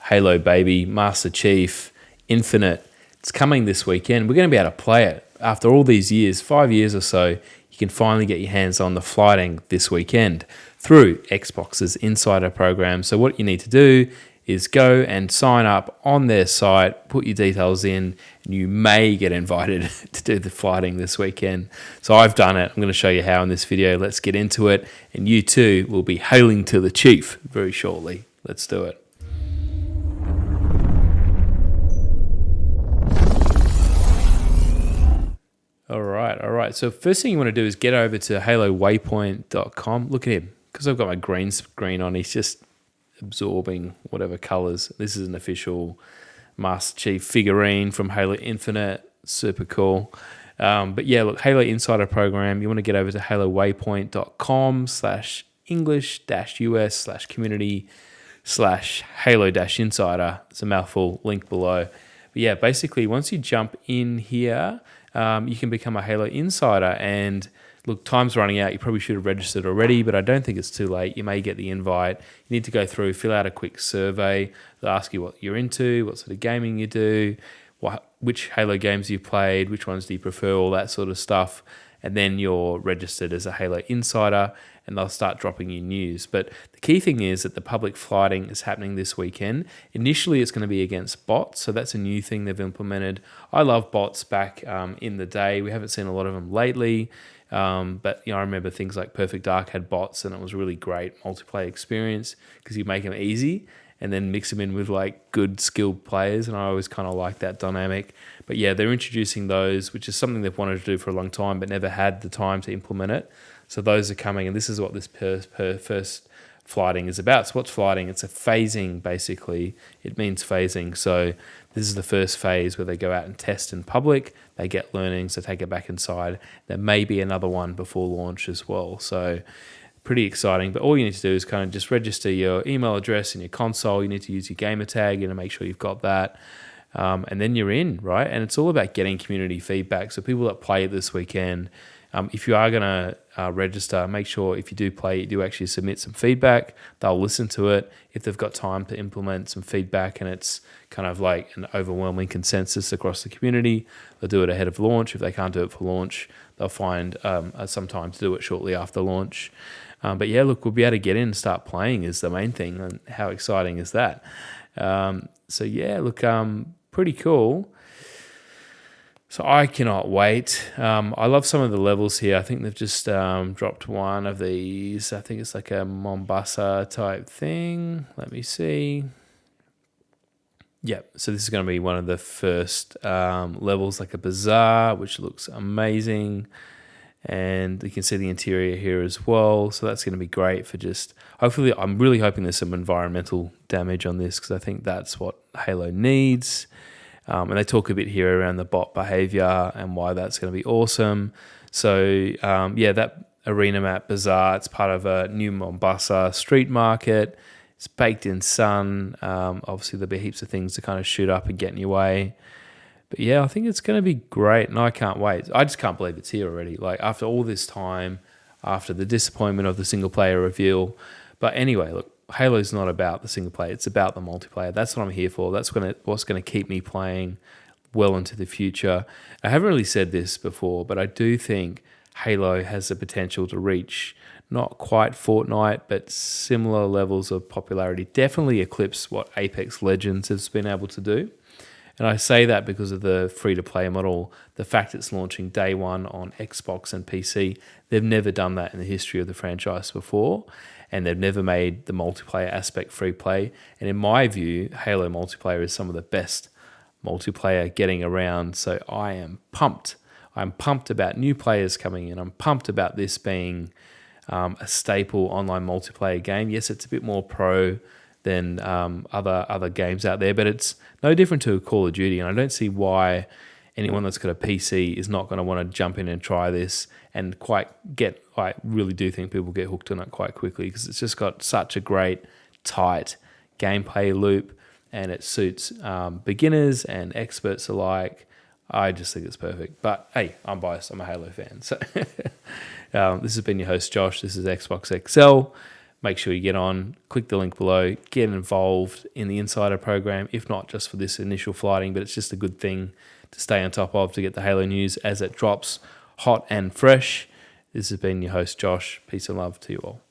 Halo, baby, Master Chief, Infinite. It's coming this weekend. We're going to be able to play it. After all these years, 5 years or so, you can finally get your hands on the fighting this weekend through Xbox's Insider program. So what you need to do is go and sign up on their site, put your details in, and you may get invited to do the fighting this weekend. So I've done it. I'm going to show you how in this video. Let's get into it. And you too will be hailing to the chief very shortly. Let's do it. All right. So first thing you want to do is get over to halowaypoint.com. Look at him. Because I've got my green screen on, he's just absorbing whatever colors. This is an official Master Chief figurine from Halo Infinite. Super cool. But yeah, look, Halo Insider program, you want to get over to halowaypoint.com/english-us/community/Halo-insider. It's a mouthful, link below. But yeah, basically once you jump in here, you can become a Halo Insider. And look, time's running out. You probably should have registered already, but I don't think it's too late. You may get the invite. You need to go through, fill out a quick survey. They'll ask you what you're into, what sort of gaming you do, which Halo games you've played, which ones do you prefer, all that sort of stuff. And then you're registered as a Halo Insider, and they'll start dropping you news. But the key thing is that the public fighting is happening this weekend. Initially, it's going to be against bots, so that's a new thing they've implemented. I love bots back in the day. We haven't seen a lot of them lately. But I remember things like Perfect Dark had bots, and it was a really great multiplayer experience because you make them easy and then mix them in with like good skilled players, and I always kind of like that dynamic. But yeah, they're introducing those, which is something they've wanted to do for a long time but never had the time to implement it. So those are coming, and this is what this first flighting is about. So what's flighting? It's a phasing, basically. It means phasing. So this is the first phase where they go out and test in public. They get learnings, they take it back inside. There may be another one before launch as well. So pretty exciting. But all you need to do is kind of just register your email address in your console. You need to use your gamer tag and make sure you've got that. And then you're in, right? And it's all about getting community feedback. So people that play it this weekend, if you are going to register, make sure if you do play, you do actually submit some feedback. They'll listen to it. If they've got time to implement some feedback and it's kind of like an overwhelming consensus across the community, they'll do it ahead of launch. If they can't do it for launch, they'll find some time to do it shortly after launch. But yeah, look, we'll be able to get in and start playing is the main thing. And how exciting is that? So yeah, look, pretty cool. So I cannot wait. I love some of the levels here. I think they've just dropped one of these. I think it's like a Mombasa type thing. Let me see. Yep. So this is going to be one of the first levels, like a bazaar, which looks amazing. And you can see the interior here as well. So that's going to be great for just, hopefully, I'm really hoping there's some environmental damage on this because I think that's what Halo needs. And they talk a bit here around the bot behavior and why that's going to be awesome. So, that arena map bazaar, it's part of a new Mombasa street market. It's baked in sun. Obviously, there'll be heaps of things to kind of shoot up and get in your way. But yeah, I think it's going to be great, and I can't wait. I just can't believe it's here already. Like, after all this time, after the disappointment of the single-player reveal. But anyway, look, Halo's not about the single player. It's about the multiplayer. That's what I'm here for. That's what's going to keep me playing well into the future. I haven't really said this before, but I do think Halo has the potential to reach not quite Fortnite, but similar levels of popularity. Definitely eclipse what Apex Legends has been able to do. And I say that because of the free-to-play model, the fact it's launching day one on Xbox and PC. They've never done that in the history of the franchise before, and they've never made the multiplayer aspect free play. And in my view, Halo multiplayer is some of the best multiplayer getting around, so I am pumped. I'm pumped about new players coming in. I'm pumped about this being a staple online multiplayer game. Yes, it's a bit more pro than other games out there, but it's no different to Call of Duty, and I don't see why anyone that's got a PC is not going to want to jump in and try this and I really do think people get hooked on it quite quickly because it's just got such a great, tight gameplay loop, and it suits beginners and experts alike. I just think it's perfect. But hey, I'm biased. I'm a Halo fan. So this has been your host, Josh. This is Xbox XL. make sure you get on, click the link below, get involved in the Insider program, if not just for this initial flighting, but it's just a good thing to stay on top of, to get the Halo news as it drops hot and fresh. This has been your host, Josh. Peace and love to you all.